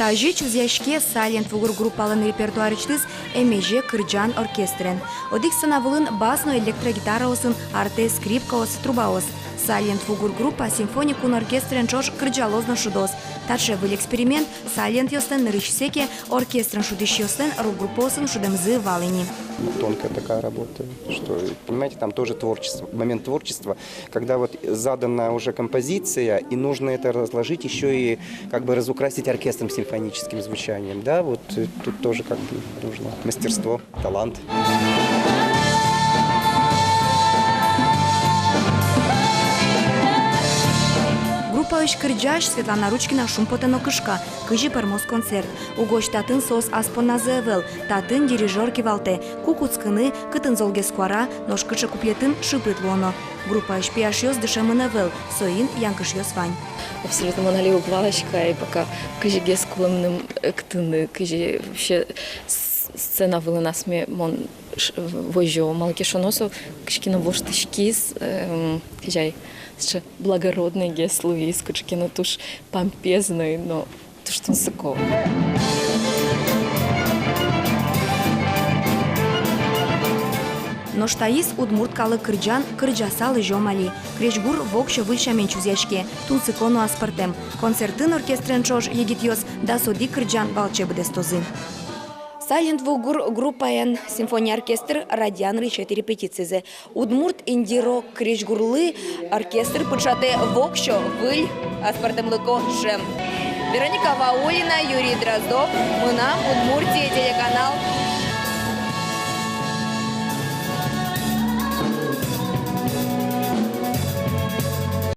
Кажи чузяшке Silent Вугур группалын репертуарычтыз эмеже кырджан оркестрен. Одик санавылын басно электрогитараосын, арте скрипкаос, трубаос. Silent Вугур группа симфоникун оркестрен чош кырджалозно шудос. Также был эксперимент Silent йостен нырычсеке оркестрен шудыш йостен рок-группосын шудемзы валыни. Тонкая такая работа, что, понимаете, там тоже творчество, момент творчества, когда вот задана уже композиция, и нужно это разложить, еще и как бы разукрасить оркестром симфоническим звучанием, да, вот тут тоже как бы нужно мастерство, талант. Группа Кырджаш Светлана Ручкина шумпотено кышка, кыжи пармоз концерт. Угоч татын сос аспонна зевел, татын дирижер кивалте, кукуцкыны, кытын золге сквара, ножкычы куплетін шипыт лоно. Группа пияш йоз дышемыны вел, соин янкыш йоз вань. Абсолютно монолео плавочка, и пока кыжи гескулымным ктыны, кыжи вообще сцена вела нас мне мон вожжо малкишоносу, кышкина воштышкис, кыжай. Благородный гес Луис, кучкина туш помпезный, но туш тунсыков. Но штаис удмурткалы кырджан кырджасалы жомали. Кречгур вокшо выльшамен чузяшке, тунсыкону аспартем. Концертын оркестрен чош егитьос да соди кырджан балче бдестозы. Silent Вугур группаян симфония оркестр радиан решети репетицизе. Удмурт инди-рок кречгурлы оркестр пучате вокшо выль аспартемлыко шем. Вероника Ваулина, Юрий Дроздов, Мына, Удмуртия, телеканал